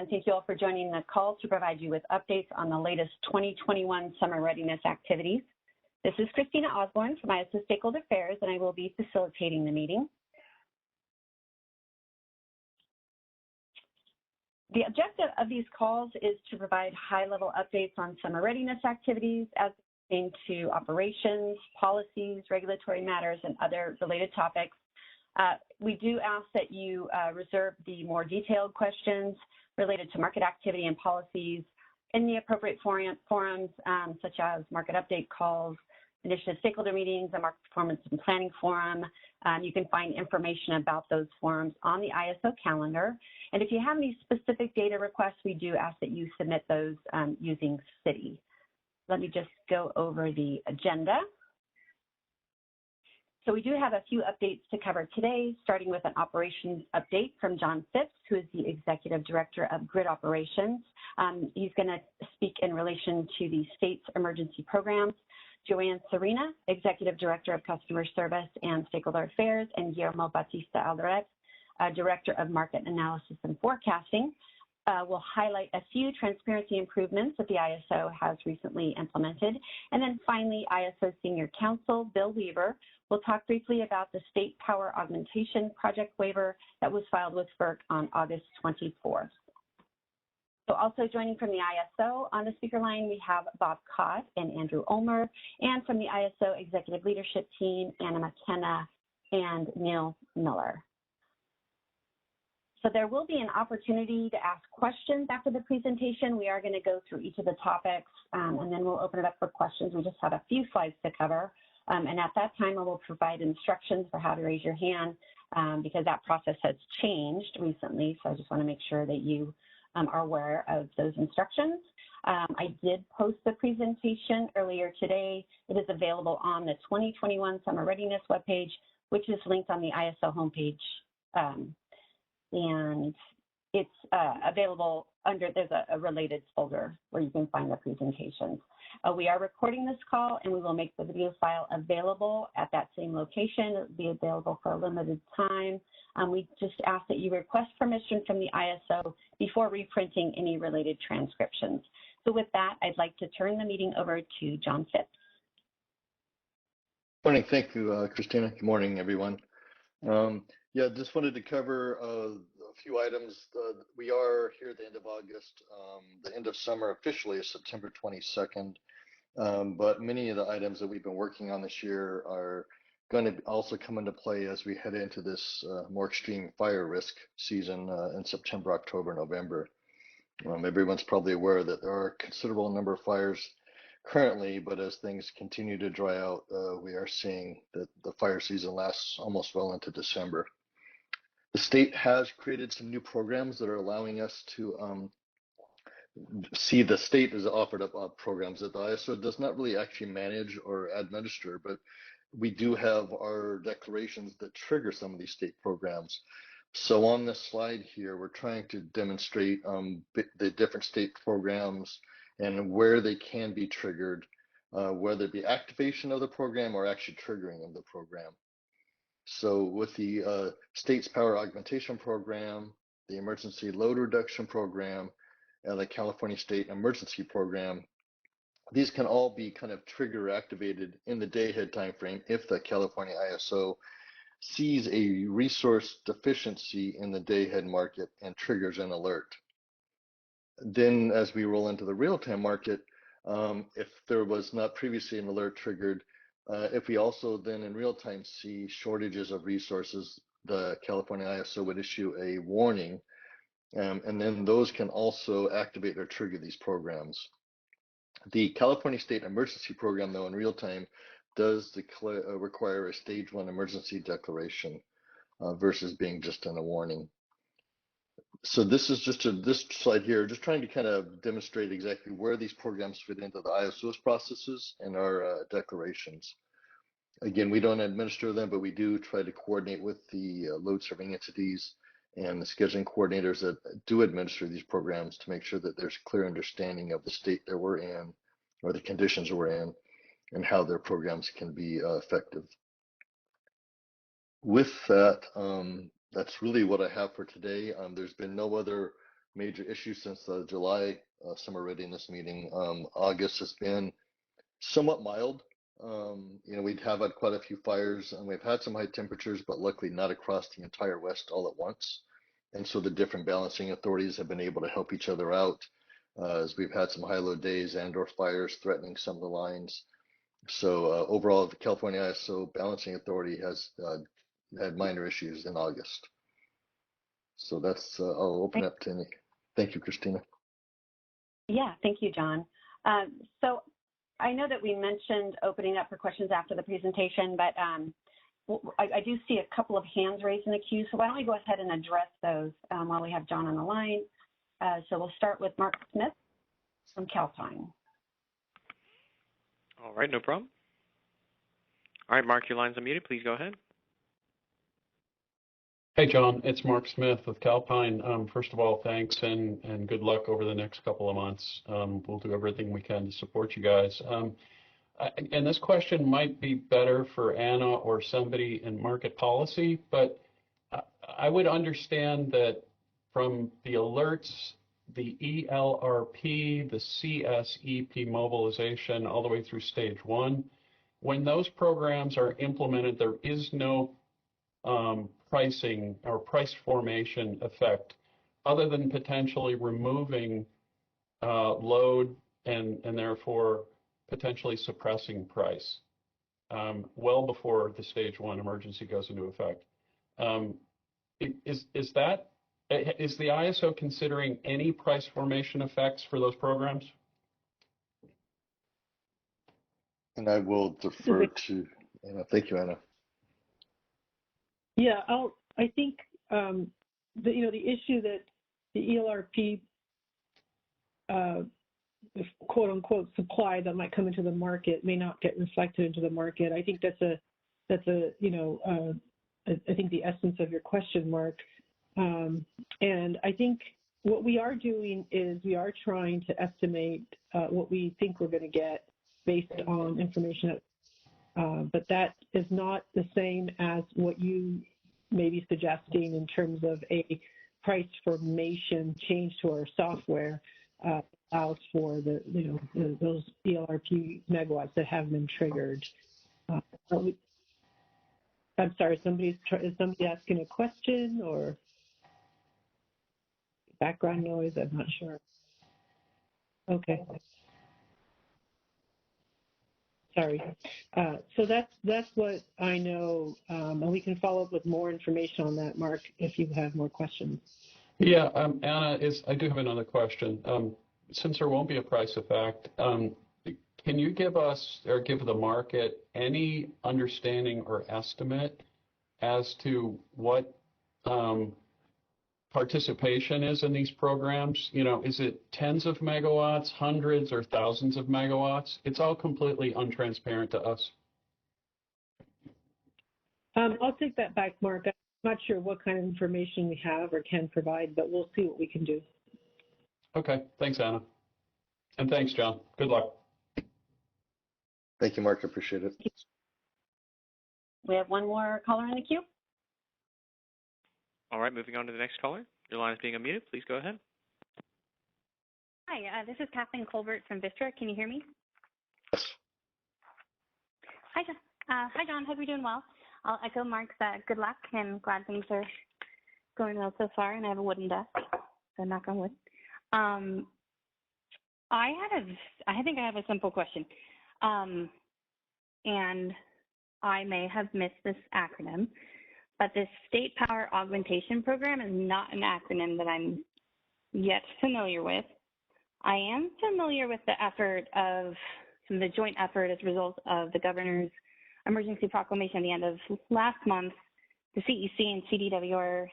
and thank you all for joining the call to provide you with updates on the latest 2021 summer readiness activities. This is Christina Osborne from ISO Stakeholder Affairs, and I will be facilitating the meeting. The objective of these calls is to provide high-level updates on summer readiness activities as pertain to operations, policies, regulatory matters, and other related topics. We do ask that you reserve the more detailed questions related to market activity and policies in the appropriate forums, such as market update calls, initiative stakeholder meetings, the market performance and planning forum. You can find information about those forums on the ISO calendar. And if you have any specific data requests, we do ask that you submit those using CITI. Let me just go over the agenda. So we do have a few updates to cover today, starting with an operations update from John Phipps, who is the Executive Director of Grid Operations. He's going to speak in relation to the state's emergency programs. Joanne Serena, Executive Director of Customer Service and Stakeholder Affairs, and Guillermo Batista Alderete, Director of Market Analysis and Forecasting, will highlight a few transparency improvements that the ISO has recently implemented. And then finally, ISO Senior Counsel Bill Weaver will talk briefly about the State Power Augmentation Project waiver that was filed with FERC on August 24th. So also joining from the ISO on the speaker line, we have Bob Cott and Andrew Ulmer, and from the ISO Executive Leadership Team, Anna McKenna and Neil Miller. So there will be an opportunity to ask questions after the presentation. We are going to go through each of the topics, and then we'll open it up for questions. We just have a few slides to cover, and at that time, I will provide instructions for how to raise your hand because that process has changed recently, so I just want to make sure that you are aware of those instructions. I did post the presentation earlier today. It is available on the 2021 Summer Readiness webpage, which is linked on the ISO homepage. And it's available under, there's a related folder where you can find the presentations. We are recording this call, and we will make the video file available at that same location. It will be available for a limited time. We just ask that you request permission from the ISO before reprinting any related transcriptions. So with that, I'd like to turn the meeting over to John Phipps. Morning. Thank you, Christina. Good morning, everyone. Yeah, just wanted to cover a few items. We are here at the end of August. The end of summer officially is September 22nd, but many of the items that we've been working on this year are going to also come into play as we head into this more extreme fire risk season in September, October, November. Everyone's probably aware that there are a considerable number of fires currently, but as things continue to dry out, we are seeing that the fire season lasts almost well into December. The state has created some new programs that are allowing us to see. The state has offered up programs that the ISO does not really actually manage or administer, but we do have our declarations that trigger some of these state programs. So on this slide here, we're trying to demonstrate the different state programs and where they can be triggered, whether it be activation of the program or actually triggering of the program. So with the state's power augmentation program, the emergency load reduction program, and the California State Emergency Program, these can all be kind of trigger activated in the day-ahead time frame if the California ISO sees a resource deficiency in the day-ahead market and triggers an alert. Then as we roll into the real-time market, if there was not previously an alert triggered, if we also then in real time see shortages of resources, the California ISO would issue a warning, and then those can also activate or trigger these programs. The California State Emergency Program, though, in real time does require a stage 1 emergency declaration versus being just in a warning. So this is just this slide here, just trying to kind of demonstrate exactly where these programs fit into the ISO's processes and our declarations. Again, we don't administer them, but we do try to coordinate with the load serving entities and the scheduling coordinators that do administer these programs to make sure that there's clear understanding of the state that we're in or the conditions we're in and how their programs can be effective. With that, that's really what I have for today. There's been no other major issues since the July summer readiness meeting. August has been somewhat mild. We'd have had quite a few fires and we've had some high temperatures, but luckily not across the entire West all at once. And so the different balancing authorities have been able to help each other out as we've had some high-low days and/or fires threatening some of the lines. So overall, the California ISO Balancing Authority has had minor issues in August. So that's, I'll open up to any. Thank you, Christina. Yeah, thank you, John. So I know that we mentioned opening up for questions after the presentation, but I do see a couple of hands raised in the queue. So why don't we go ahead and address those while we have John on the line. So we'll start with Mark Smith from Calpine. All right, no problem. All right, Mark, your line's unmuted. Please go ahead. Hey, John, it's Mark Smith with Calpine. First of all, thanks and good luck over the next couple of months. We'll do everything we can to support you guys. And this question might be better for Anna or somebody in market policy, but I would understand that from the alerts, the ELRP, the CSEP mobilization, all the way through stage 1, when those programs are implemented, there is no pricing or price formation effect other than potentially removing load and therefore potentially suppressing price well before the stage 1 emergency goes into effect. Is the ISO considering any price formation effects for those programs? And I will defer to Anna. Thank you, Anna. Yeah, I think the issue that the ELRP quote unquote supply that might come into the market may not get reflected into the market. I think that's I think the essence of your question, Mark. And I think what we are doing is we are trying to estimate what we think we're going to get based on information, but that is not the same as what you may be suggesting in terms of a price formation change to our software allows for those ELRP megawatts that have been triggered. I'm sorry, is somebody asking a question or background noise? I'm not sure. Okay. Sorry. So that's what I know, and we can follow up with more information on that, Mark, if you have more questions. Yeah, Anna, I do have another question. Since there won't be a price effect, can you give us or give the market any understanding or estimate as to what participation is in these programs? Is it tens of megawatts, hundreds, or thousands of megawatts? It's all completely untransparent to us. I'll take that back, Mark. I'm not sure what kind of information we have or can provide, but we'll see what we can do. Okay. Thanks, Anna. And thanks, John. Good luck. Thank you, Mark. I appreciate it. We have one more caller in the queue. All right, moving on to the next caller. Your line is being unmuted. Please go ahead. Hi, this is Kathleen Colbert from Vistra. Can you hear me? Yes. Hi, John. Hope you're doing well. I'll echo Mark's good luck and glad things are going well so far. And I have a wooden desk, so knock on wood. I think I have a simple question, and I may have missed this acronym, but this State Power Augmentation Program is not an acronym that I'm yet familiar with. I am familiar with the effort of the joint effort as a result of the governor's emergency proclamation at the end of last month. The CEC and CDWR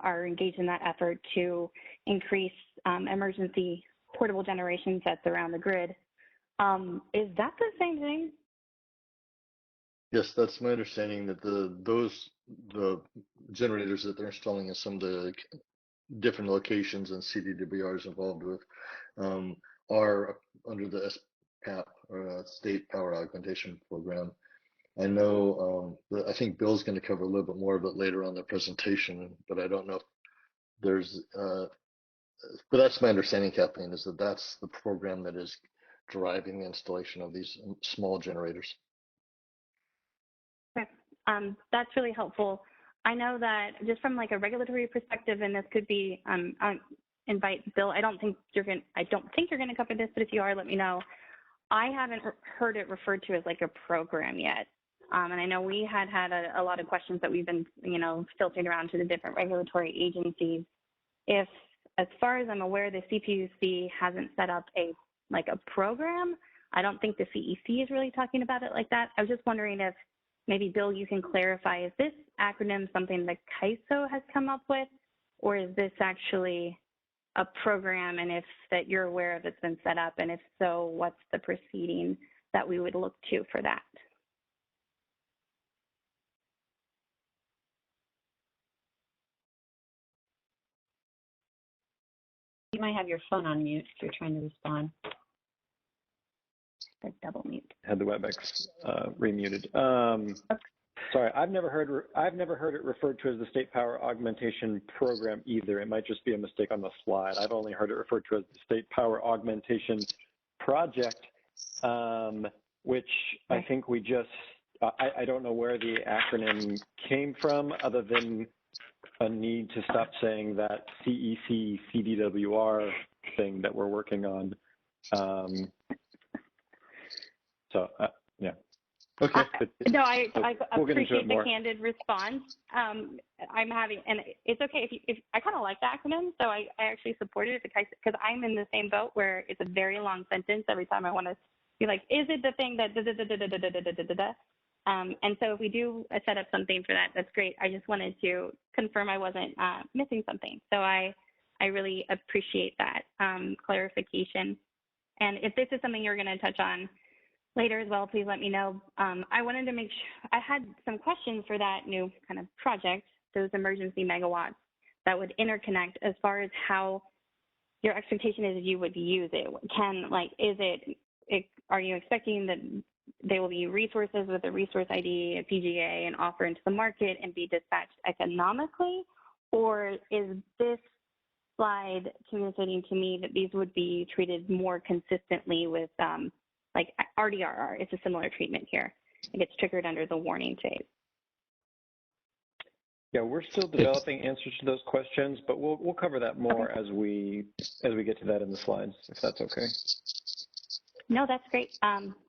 are engaged in that effort to increase emergency portable generation sets around the grid. Is that the same thing? Yes, that's my understanding that the generators that they're installing in some of the different locations and CDWR is involved with are under the SPAP, or State Power Augmentation Program. I know, I think Bill's going to cover a little bit more of it later on in the presentation, but I don't know if there's but that's my understanding, Kathleen, is that that's the program that is driving the installation of these small generators. Okay. That's really helpful. I know that just from like a regulatory perspective, and this could be, invite Bill. I don't think you're going to cover this, but if you are, let me know. I haven't heard it referred to as like a program yet. And I know we had a lot of questions that we've been, filtering around to the different regulatory agencies. If, as far as I'm aware, the CPUC hasn't set up a program, I don't think the CEC is really talking about it like that. I was just wondering if maybe, Bill, you can clarify, is this acronym something that CAISO has come up with, or is this actually a program, and if that you're aware of, it's been set up, and if so, what's the proceeding that we would look to for that? You might have your phone on mute if you're trying to respond. The double mute. Had the WebEx remuted. Sorry, I've never heard it referred to as the State Power Augmentation Program either. It might just be a mistake on the slide. I've only heard it referred to as the State Power Augmentation Project, which I think we just, I don't know where the acronym came from, other than a need to stop saying that CEC CDWR thing that we're working on. Yeah. Okay. No, I we'll appreciate the candid response. I'm having, and it's okay if I kind of like the acronym, so I actually supported it because I'm in the same boat where it's a very long sentence every time I want to be like, is it the thing that da da da da da da da da da da da? And so if we do set up something for that, that's great. I just wanted to confirm I wasn't missing something. So I really appreciate that clarification. And if this is something you're going to touch on later as well, please let me know. I wanted to make sure, I had some questions for that new kind of project, those emergency megawatts that would interconnect, as far as how your expectation is you would use it. Are you expecting that they will be resources with a resource ID, a PGA, and offer into the market and be dispatched economically? Or is this slide communicating to me that these would be treated more consistently with like RDRR? It's a similar treatment here. It gets triggered under the warning phase. Yeah, we're still developing answers to those questions, but we'll cover that more as we get to that in the slides, if that's okay. No, that's great.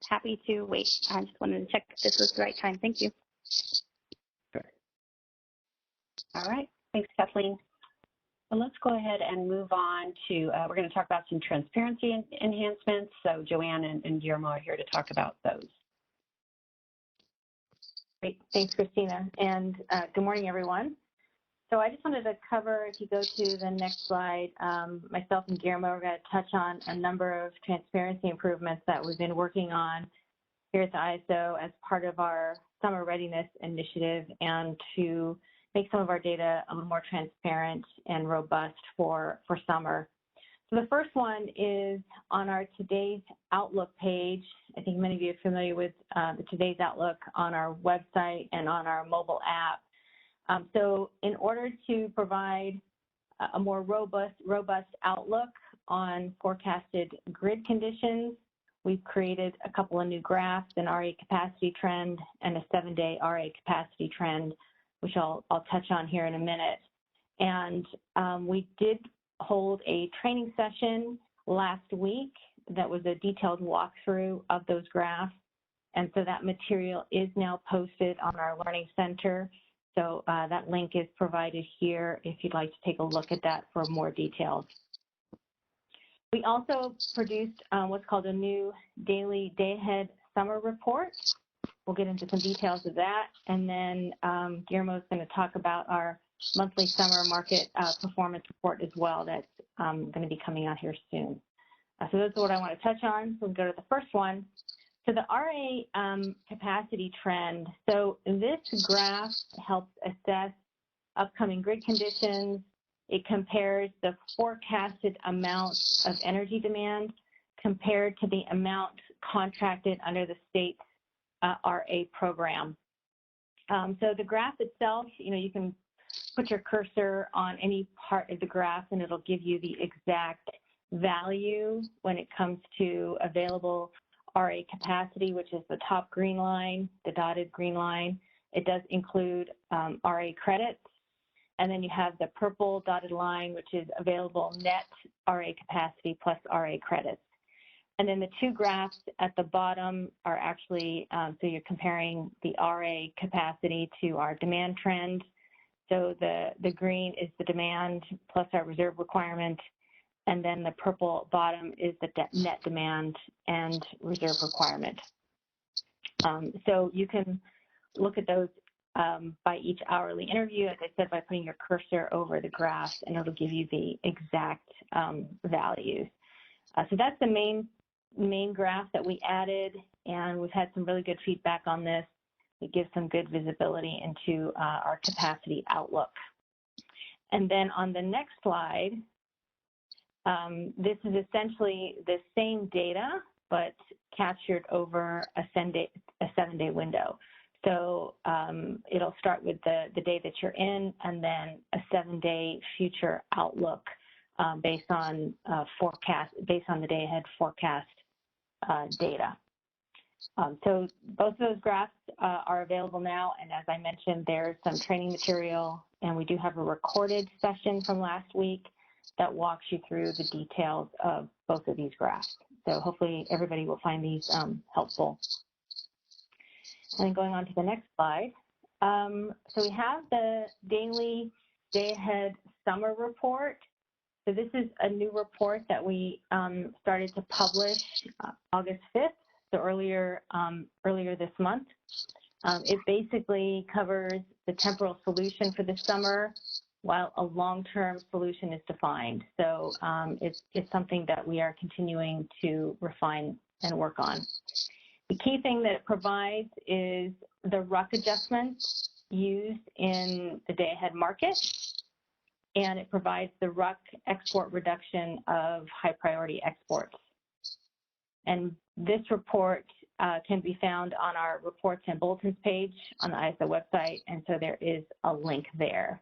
Happy to wait. I just wanted to check if this was the right time. Thank you. Okay. All right. Thanks, Kathleen. So let's go ahead and move on to, we're going to talk about some transparency enhancements. So Joanne and Guillermo are here to talk about those. Great. Thanks, Christina. And good morning, everyone. So I just wanted to cover, if you go to the next slide, myself and Guillermo are going to touch on a number of transparency improvements that we've been working on here at the ISO as part of our summer readiness initiative, and to make some of our data a little more transparent and robust for summer. So the first one is on our Today's Outlook page. I think many of you are familiar with the Today's Outlook on our website and on our mobile app. So in order to provide a more robust outlook on forecasted grid conditions, we've created a couple of new graphs, an RA capacity trend and a 7-day RA capacity trend, which I'll touch on here in a minute. And we did hold a training session last week that was a detailed walkthrough of those graphs. And so that material is now posted on our Learning Center. So that link is provided here if you'd like to take a look at that for more details. We also produced what's called a new daily day-ahead summer report. We'll get into some details of that. And then Guillermo is going to talk about our monthly summer market performance report as well. That's going to be coming out here soon. So those are what I want to touch on. So we'll go to the first one. So the RA capacity trend. So this graph helps assess upcoming grid conditions. It compares the forecasted amount of energy demand compared to the amount contracted under the state's RA program. So the graph itself, you can put your cursor on any part of the graph and it'll give you the exact value when it comes to available RA capacity, which is the top green line, the dotted green line. It does include RA credits. And then you have the purple dotted line, which is available net RA capacity plus RA credits. And then the two graphs at the bottom are actually, so you're comparing the RA capacity to our demand trend. So the green is the demand plus our reserve requirement. And then the purple bottom is the net demand and reserve requirement. So you can look at those by each hourly interview, as I said, by putting your cursor over the graph, and it'll give you the exact values. So that's the main graph that we added, and we've had some really good feedback on this. It gives some good visibility into our capacity outlook. And then on the next slide, this is essentially the same data, but captured over a 7-day window. So it'll start with the day that you're in, and then a 7-day future outlook based on the day ahead forecast data. So both of those graphs are available now, and as I mentioned, there's some training material, and we do have a recorded session from last week that walks you through the details of both of these graphs. So hopefully everybody will find these helpful. And then going on to the next slide. So we have the daily day-ahead summer report. So this is a new report that we started to publish August 5th, so earlier this month. It basically covers the temporal solution for the summer, while a long-term solution is defined. So it's something that we are continuing to refine and work on. The key thing that it provides is the RUC adjustments used in the day-ahead market, and it provides the RUC export reduction of high-priority exports. And this report can be found on our reports and bulletins page on the ISO website, and so there is a link there.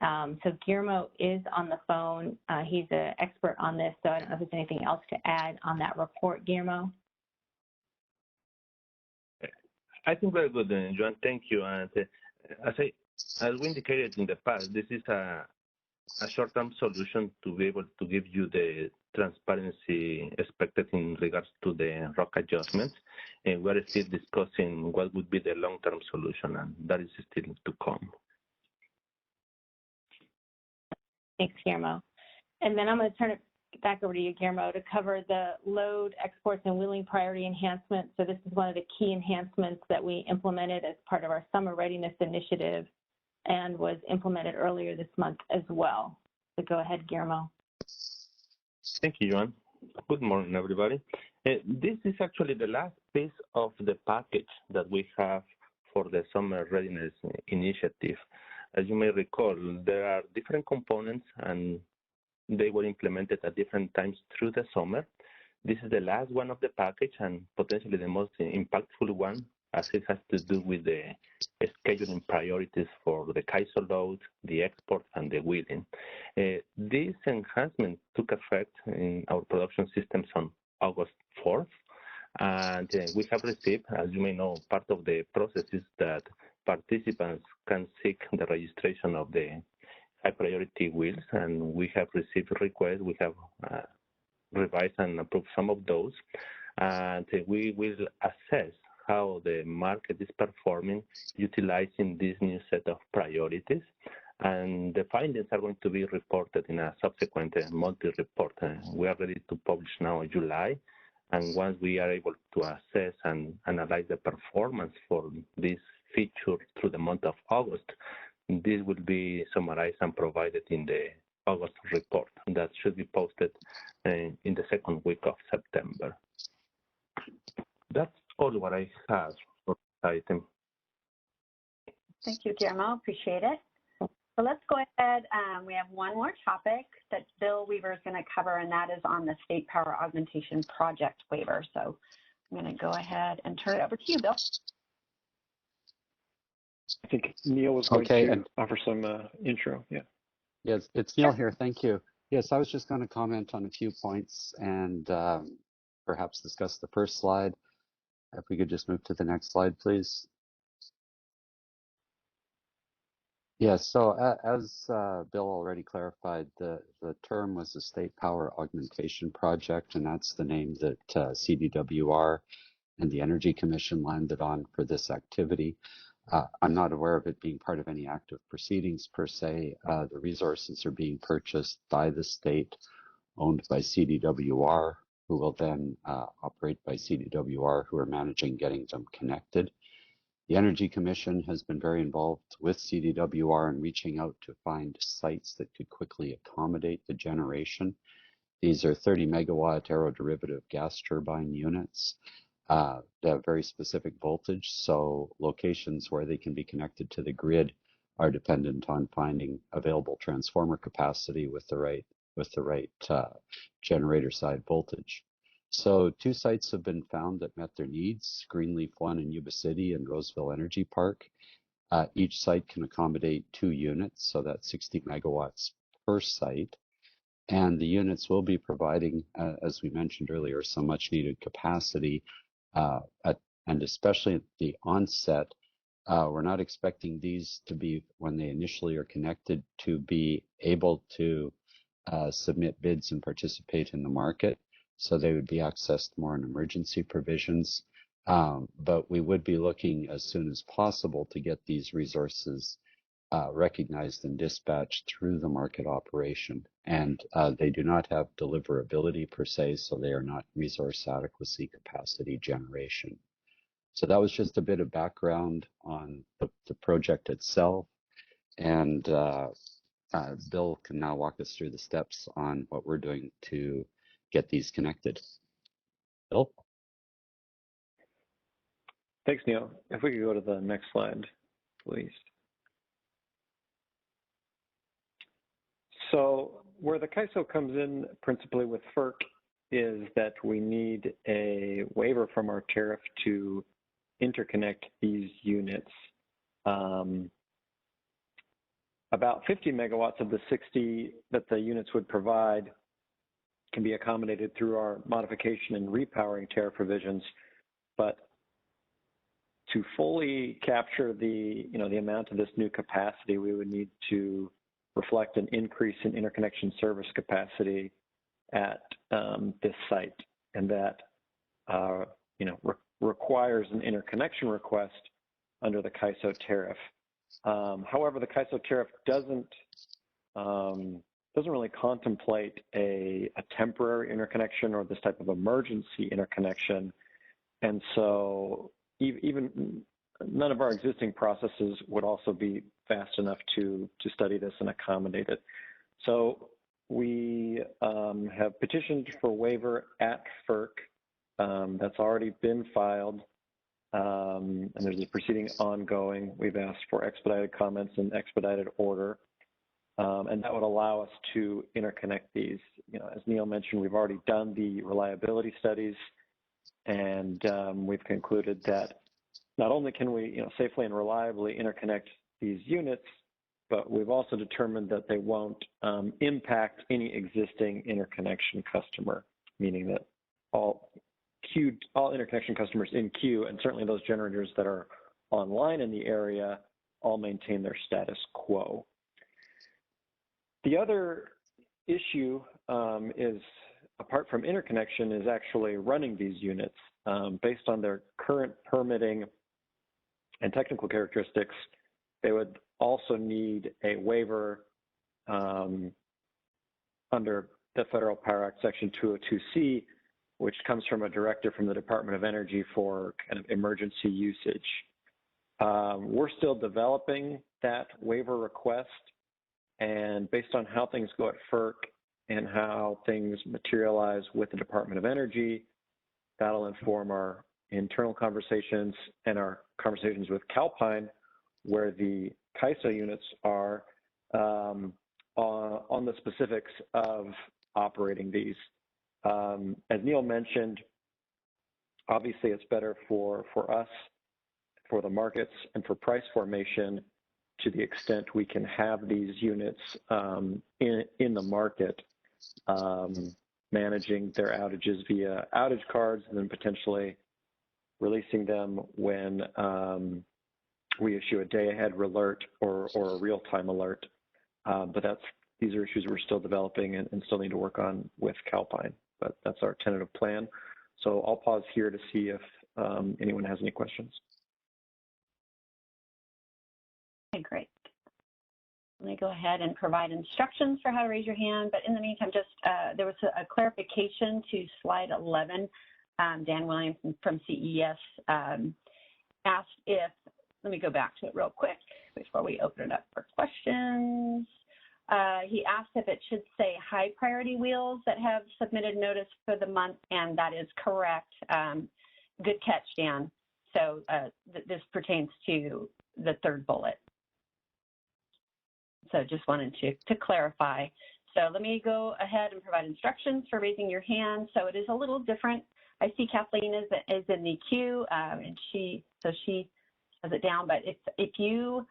So Guillermo is on the phone. He's an expert on this, so I don't know if there's anything else to add on that report, Guillermo. I think very good, Joan. Thank you. And as we indicated in the past, this is a short-term solution to be able to give you the transparency expected in regards to the RUC adjustments. And we're still discussing what would be the long-term solution, and that is still to come. Thanks, Guillermo. And then I'm going to turn it back over to you, Guillermo, to cover the load, exports, and wheeling priority enhancements. So this is one of the key enhancements that we implemented as part of our summer readiness initiative and was implemented earlier this month as well. So go ahead, Guillermo. Thank you, Joan. Good morning, everybody. This is actually the last piece of the package that we have for the summer readiness initiative. As you may recall, there are different components and they were implemented at different times through the summer. This is the last one of the package and potentially the most impactful one, as it has to do with the scheduling priorities for the CAISO load, the export, and the wheeling. This enhancement took effect in our production systems on August 4th, and we have received, as you may know, part of the process is that participants can seek the registration of the high priority wheels, and we have received requests. We have revised and approved some of those, and we will assess how the market is performing utilizing this new set of priorities, and the findings are going to be reported in a subsequent monthly report. We are ready to publish now in July, and once we are able to assess and analyze the performance for this feature through the month of August, this will be summarized and provided in the August report that should be posted in the second week of September. That's all what I have for this item. Thank you, Guillermo. Appreciate it. So let's go ahead. We have one more topic that Bill Weaver is going to cover, and that is on the State Power Augmentation Project waiver. So I'm going to go ahead and turn it over to you, Bill. I think Neil was going to offer some intro. Yeah. Yes, it's Neil here. Thank you. Yes, I was just going to comment on a few points and perhaps discuss the first slide. If we could just move to the next slide, please. Yes, so as Bill already clarified, the term was the State Power Augmentation Project, and that's the name that CDWR and the Energy Commission landed on for this activity. I'm not aware of it being part of any active proceedings per se. The resources are being purchased by the state, owned by CDWR, who will then operate by CDWR, who are managing getting them connected. The Energy Commission has been very involved with CDWR in reaching out to find sites that could quickly accommodate the generation. These are 30 megawatt aeroderivative gas turbine units. They have very specific voltage, so locations where they can be connected to the grid are dependent on finding available transformer capacity with the right generator side voltage. So 2 sites have been found that met their needs: Greenleaf 1 in Yuba City and Roseville Energy Park. Each site can accommodate 2 units, so that's 60 megawatts per site. And the units will be providing, as we mentioned earlier, some much needed capacity, and especially at the onset. We're not expecting these to be, when they initially are connected, to be able to submit bids and participate in the market. So they would be accessed more in emergency provisions. But we would be looking as soon as possible to get these resources recognized and dispatched through the market operation. And they do not have deliverability per se, so they are not resource adequacy capacity generation. So that was just a bit of background on the project itself. And Bill can now walk us through the steps on what we're doing to get these connected. Bill? Thanks, Neil. If we could go to the next slide, please. So where the CAISO comes in principally with FERC is that we need a waiver from our tariff to interconnect these units. About 50 megawatts of the 60 that the units would provide can be accommodated through our modification and repowering tariff provisions, but to fully capture the amount of this new capacity, we would need to reflect an increase in interconnection service capacity at this site, and that requires an interconnection request under the CAISO tariff. However, the CAISO tariff doesn't really contemplate a temporary interconnection or this type of emergency interconnection, and so even none of our existing processes would also be fast enough to study this and accommodate it. So we have petitioned for waiver at FERC. That's already been filed, and there's a proceeding ongoing. We've asked for expedited comments and expedited order, and that would allow us to interconnect these. As Neil mentioned, we've already done the reliability studies, and we've concluded that not only can we safely and reliably interconnect these units, but we've also determined that they won't impact any existing interconnection customer, meaning that all interconnection customers in queue, and certainly those generators that are online in the area, all maintain their status quo. The other issue is, apart from interconnection, is actually running these units. Based on their current permitting and technical characteristics, they would also need a waiver under the Federal Power Act Section 202C, which comes from a directive from the Department of Energy for kind of emergency usage. We're still developing that waiver request, and based on how things go at FERC and how things materialize with the Department of Energy, that'll inform our internal conversations and our conversations with Calpine, where the CAISO units are, on the specifics of operating these. As Neil mentioned, obviously it's better for us, for the markets and for price formation to the extent we can have these units in the market, managing their outages via outage cards and then potentially releasing them when we issue a day-ahead alert or a real-time alert. But these are issues we're still developing and still need to work on with Calpine, but that's our tentative plan. So I'll pause here to see if anyone has any questions. Okay, great. Let me go ahead and provide instructions for how to raise your hand, but in the meantime, just there was a clarification to slide 11. Dan Williams from CES asked if, let me go back to it real quick before we open it up for questions. He asked if it should say high priority wheels that have submitted notice for the month, and that is correct. Good catch, Dan. So this pertains to the third bullet. So just wanted to clarify. So let me go ahead and provide instructions for raising your hand. So it is a little different. I see Kathleen is in the queue, and she has it down. But if you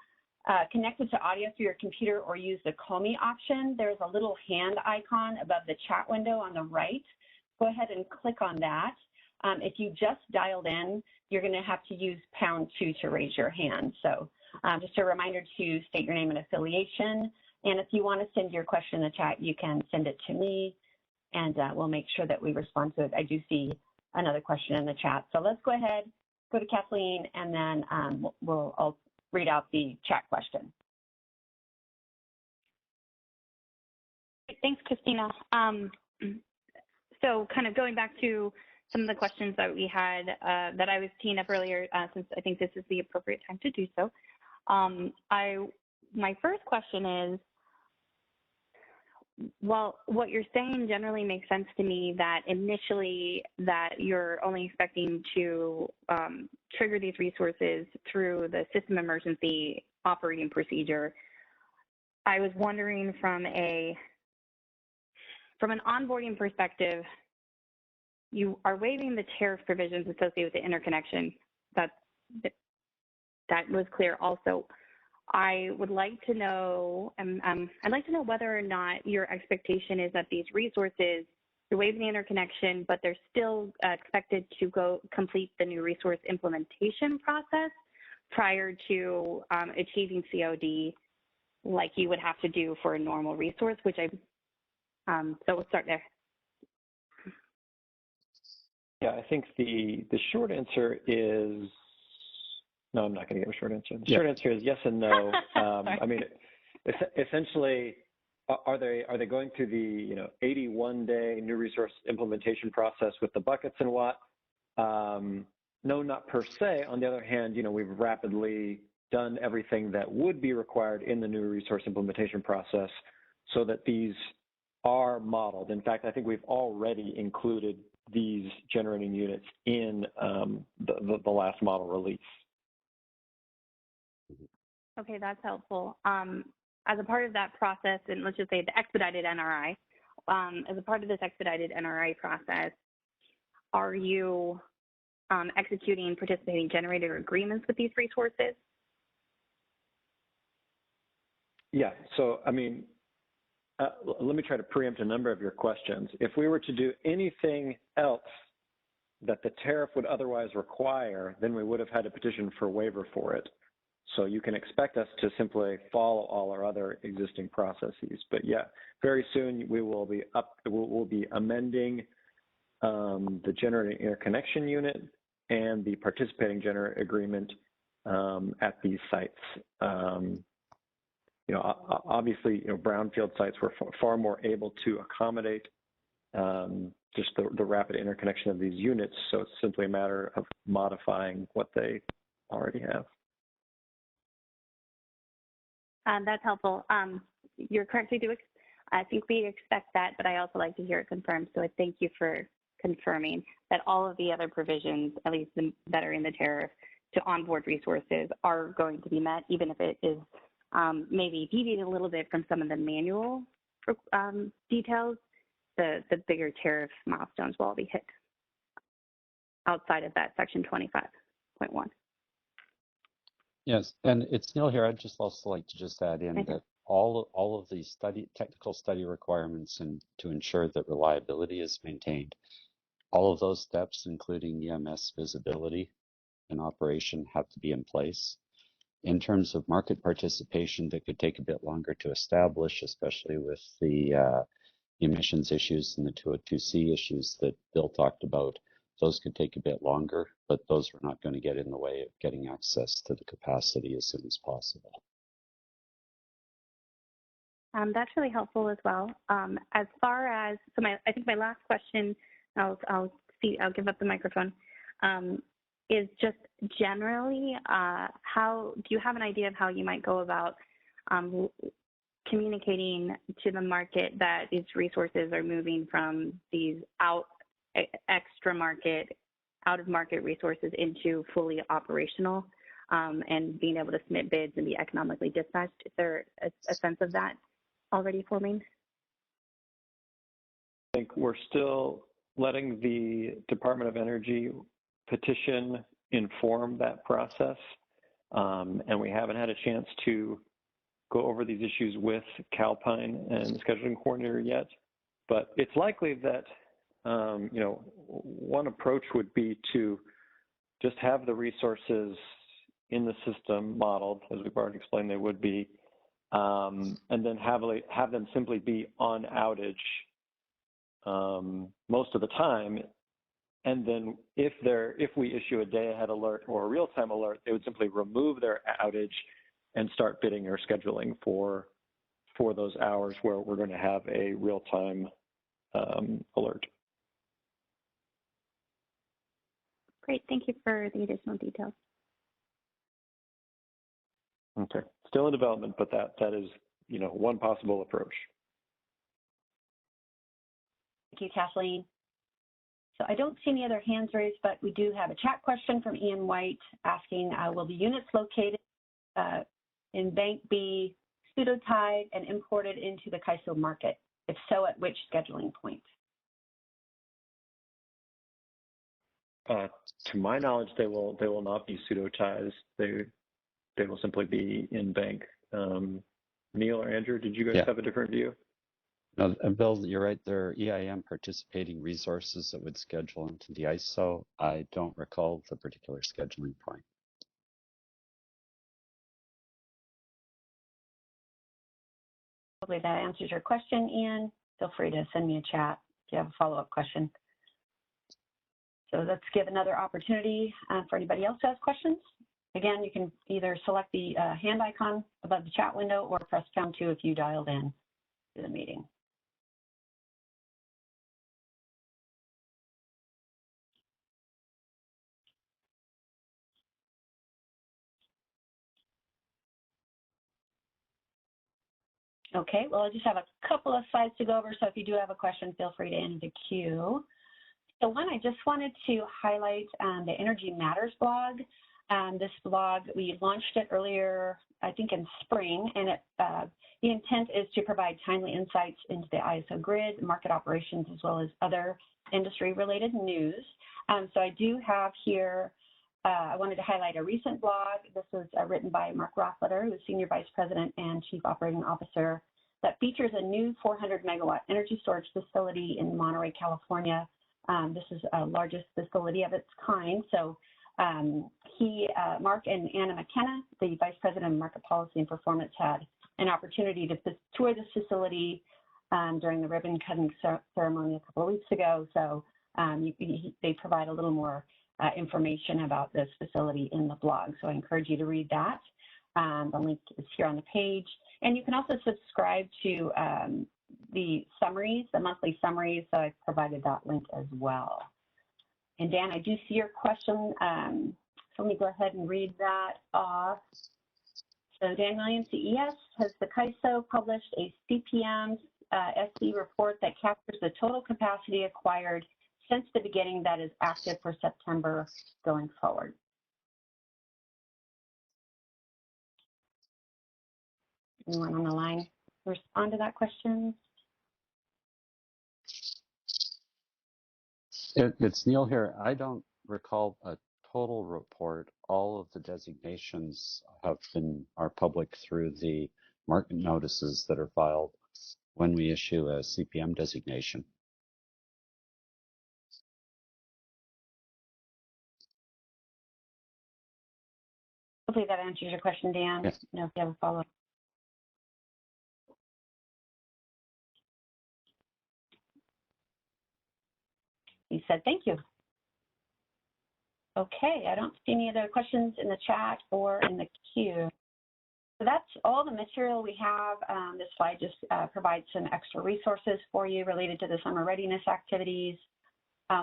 connected to audio through your computer or use the Call Me option, there's a little hand icon above the chat window on the right. Go ahead and click on that. If you just dialed in, you're going to have to use #2 to raise your hand. So just a reminder to state your name and affiliation. And if you want to send your question in the chat, you can send it to me, and we'll make sure that we respond to it. I do see another question in the chat. So let's go ahead, go to Kathleen, and then I'll read out the chat question. Thanks, Christina. So kind of going back to some of the questions that we had that I was teeing up earlier, since I think this is the appropriate time to do so. My first question is, well, what you're saying generally makes sense to me, that initially that you're only expecting to trigger these resources through the system emergency operating procedure. I was wondering from an onboarding perspective, you are waiving the tariff provisions associated with the interconnection. That was clear also. I would like to know, I'd like to know whether or not your expectation is that these resources, you're waiving the interconnection, but they're still expected to go complete the new resource implementation process prior to achieving COD, like you would have to do for a normal resource, which so we'll start there. Yeah, I think the short answer is, no, I'm not going to give a short answer. The short answer is yes and no. I mean, essentially, are they going through the 81-day new resource implementation process with the buckets and what? No, not per se. On the other hand, we've rapidly done everything that would be required in the new resource implementation process so that these are modeled. In fact, I think we've already included these generating units in the last model release. Okay, that's helpful. As a part of that process, and let's just say the expedited NRI, as a part of this expedited NRI process, are you executing participating generator agreements with these resources? Yeah, so I mean, let me try to preempt a number of your questions. If we were to do anything else that the tariff would otherwise require, then we would have had a petition for waiver for it. So you can expect us to simply follow all our other existing processes. But yeah, very soon we'll be amending the generating interconnection unit and the participating generator agreement at these sites. Obviously, brownfield sites were far more able to accommodate just the rapid interconnection of these units. So it's simply a matter of modifying what they already have. That's helpful. You're correct. I think we expect that, but I also like to hear it confirmed. So I thank you for confirming that all of the other provisions, at least that are in the tariff, to onboard resources are going to be met, even if it is maybe deviating a little bit from some of the manual details. The bigger tariff milestones will all be hit outside of that section 25.1. Yes, and it's Neil here. I'd just also like to just add in that all of the technical study requirements and to ensure that reliability is maintained, all of those steps, including EMS visibility and operation, have to be in place. In terms of market participation, that could take a bit longer to establish, especially with the emissions issues and the 202C issues that Bill talked about. Those could take a bit longer, but those are not going to get in the way of getting access to the capacity as soon as possible. That's really helpful as well. As far as, so I think my last question, I'll give up the microphone, is just generally, do you have an idea of how you might go about communicating to the market that its resources are moving from these out of market resources into fully operational, and being able to submit bids and be economically dispatched? Is there a sense of that already forming? I think we're still letting the Department of Energy petition inform that process, and we haven't had a chance to go over these issues with Calpine and the scheduling coordinator yet. But it's likely that one approach would be to just have the resources in the system modeled, as we've already explained they would be, and then have them simply be on outage most of the time. And then if we issue a day-ahead alert or a real-time alert, they would simply remove their outage and start bidding or scheduling for those hours where we're going to have a real-time alert. Great, thank you for the additional details. Okay, still in development, but that is one possible approach. Thank you, Kathleen. So I don't see any other hands raised, but we do have a chat question from Ian White asking, will the units located in Bank B pseudo-tied and imported into the CAISO market? If so, at which scheduling point? To my knowledge, they will not be pseudo-ties. They will simply be in bank. Neil or Andrew, did you guys have a different view? No, Bill, you're right. There are EIM participating resources that would schedule into the ISO. I don't recall the particular scheduling point. Hopefully that answers your question, Ian. Feel free to send me a chat if you have a follow-up question. So let's give another opportunity for anybody else to ask questions. Again, you can either select the hand icon above the chat window or press pound 2 if you dialed in to the meeting. Okay, well, I just have a couple of slides to go over, so if you do have a question, feel free to enter the queue. So one, I just wanted to highlight the Energy Matters blog. This blog, we launched it earlier, I think in spring, and the intent is to provide timely insights into the ISO grid, market operations, as well as other industry-related news. So I do have here, I wanted to highlight a recent blog. This was written by Mark Rothletter, who is Senior Vice President and Chief Operating Officer, that features a new 400-megawatt energy storage facility in Monterey, California. This is the largest facility of its kind. So Mark and Anna McKenna, the Vice President of Market Policy and Performance, had an opportunity to tour this facility during the ribbon cutting ceremony a couple of weeks ago. So they provide a little more information about this facility in the blog. So I encourage you to read that. The link is here on the page. And you can also subscribe to the summaries, the monthly summaries. So I've provided that link as well. And Dan, I do see your question. So let me go ahead and read that off. So Dan Williams, CES, has the CAISO published a CPM SC report that captures the total capacity acquired since the beginning that is active for September going forward? Anyone on the line respond to that question? It's Neil here. I don't recall a total report, all of the designations are public through the market notices that are filed when we issue a CPM designation. Hopefully that answers your question, Dan. Yes. No, if you have a follow-up. He said, thank you. Okay, I don't see any other questions in the chat or in the queue. So that's all the material we have. This slide just provides some extra resources for you related to the summer readiness activities.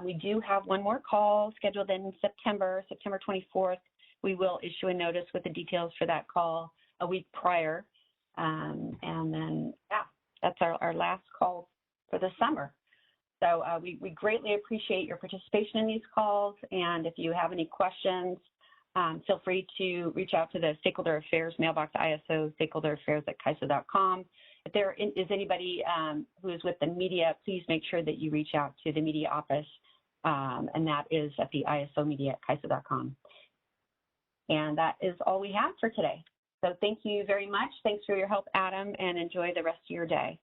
We do have one more call scheduled in September 24th. We will issue a notice with the details for that call a week prior. And then, yeah, that's our last call for the summer. So we greatly appreciate your participation in these calls. And if you have any questions, feel free to reach out to the Stakeholder Affairs mailbox, ISO stakeholderaffairs@CAISO.com. If there is anybody who is with the media, please make sure that you reach out to the media office, and that is at the ISO media@CAISO.com. And that is all we have for today. So thank you very much. Thanks for your help, Adam, and enjoy the rest of your day.